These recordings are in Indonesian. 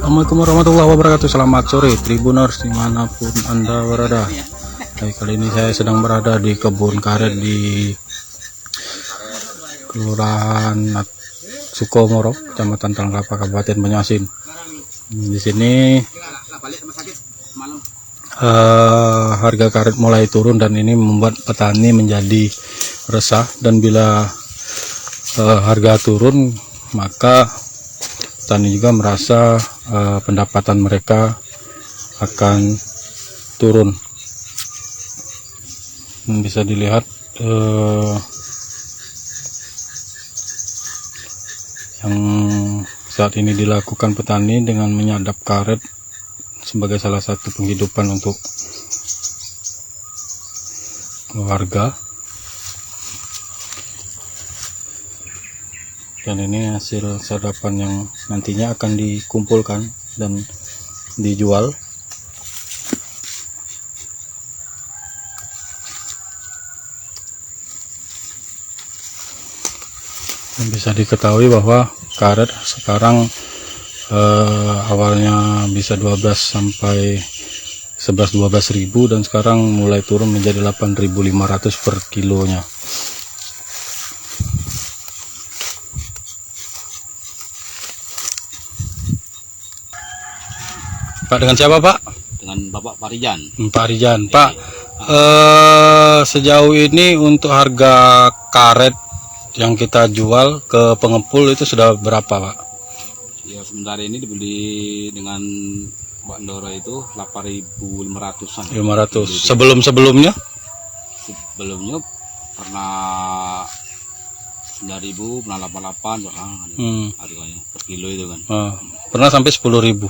Assalamualaikum warahmatullahi wabarakatuh. Selamat sore Tribuners dimanapun Anda berada. Kali ini saya sedang berada di kebun karet di Kelurahan Sukomoro, Kecamatan Talangkapa, Kabupaten Banyuasin. Di sini harga karet mulai turun dan ini membuat petani menjadi resah, dan bila harga turun maka petani juga merasa pendapatan mereka akan turun. Bisa dilihat yang saat ini dilakukan petani dengan menyadap karet sebagai salah satu penghidupan untuk keluarga. Dan ini hasil sadapan yang nantinya akan dikumpulkan dan dijual. Dan bisa diketahui bahwa karet sekarang awalnya bisa 12 sampai 11-12 ribu, dan sekarang mulai turun menjadi 8.500 per kilonya. Pak, dengan siapa Pak? Dengan Bapak Parijan. Pak Rijan. Pak, sejauh ini untuk harga karet yang kita jual ke pengepul itu sudah berapa Pak? Ya, sementara ini dibeli dengan Mbak Ndoro itu 8.500-an. 500. Sebelumnya? Sebelumnya pernah 9.000, pernah 88 harganya per kilo itu kan. Pernah sampai 10.000.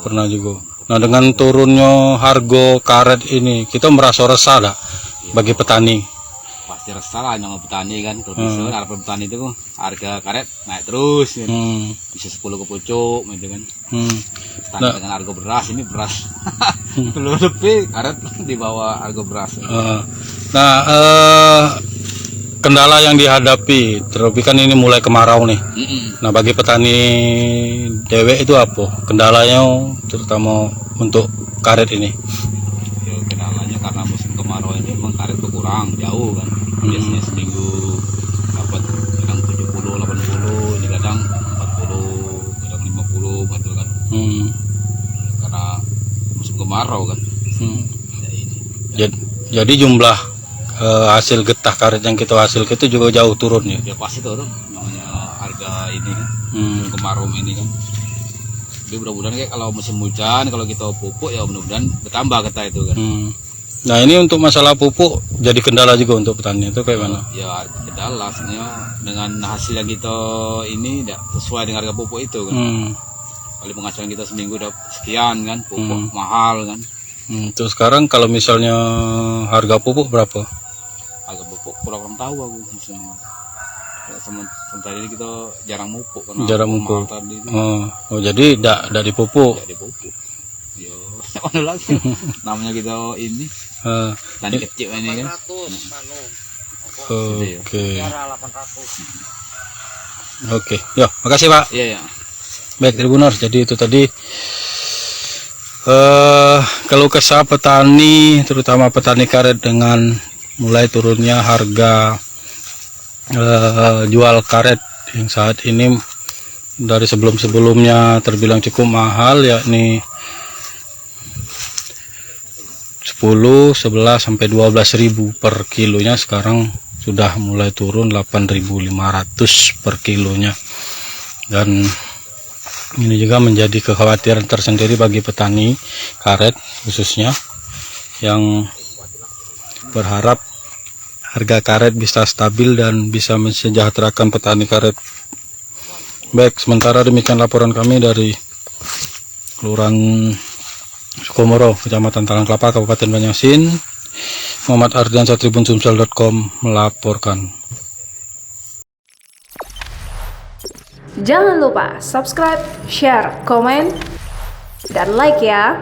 Pernah juga. Nah, dengan turunnya harga karet ini, kita merasa resah tak bagi petani? Pasti resah lah sama petani kan. Kalau bisa harapan petani itu harga karet naik terus kan. Bisa 10 ke pucuk gitu kan. Standar dengan harga beras, ini beras belum lebih karet di bawah harga beras. Kendala yang dihadapi, terlebih kan ini mulai kemarau nih. Nah, bagi petani dewek itu apa kendalanya, terutama untuk karet ini? Ya, kendalanya karena musim kemarau ini memang karet berkurang jauh kan. Biasanya seminggu dapat kadang 70, 80, ini kadang 40, kadang 50 gitu kan. Karena musim kemarau kan. Jadi jumlah hasil getah karet yang kita hasil itu juga jauh turun ya? Ya pasti turun, namanya harga ini kan, kemarau ini kan. Jadi mudah-mudahan kayak kalau musim hujan, kalau kita pupuk ya mudah-mudahan bertambah getah itu kan. Nah, ini untuk masalah pupuk jadi kendala juga untuk petani itu kayak mana? Ya kendala sebenarnya dengan hasil yang kita ini tidak sesuai dengan harga pupuk itu kan. Paling penghasilan kita seminggu udah sekian kan, pupuk mahal kan. Terus sekarang kalau misalnya harga pupuk berapa? Harga pupuk kurang tahu aku misalnya. Ya, sementara ini kita jarang mupuk karena jarang mupuk. Tadi Jadi tidak dipupuk. Tidak dipupuk. Yo, mana lagi? Namanya kita ini. Tani kecil ini kan. Oke. Yo, makasih Pak. Iya. Baik Tribuners, jadi itu tadi keluh kesah petani, terutama petani karet dengan mulai turunnya harga jual karet yang saat ini dari sebelum-sebelumnya terbilang cukup mahal, yakni 10, 11 sampai 12 ribu per kilonya, sekarang sudah mulai turun 8.500 per kilonya. Dan ini juga menjadi kekhawatiran tersendiri bagi petani karet khususnya, yang berharap harga karet bisa stabil dan bisa mensejahterakan petani karet. Baik, sementara demikian laporan kami dari Kelurahan Sukomoro, Kecamatan Talangkapa, Kabupaten Banyuasin. Muhammad Ardiansyah, TribunSumsel.com melaporkan. Jangan lupa subscribe, share, komen, dan like ya.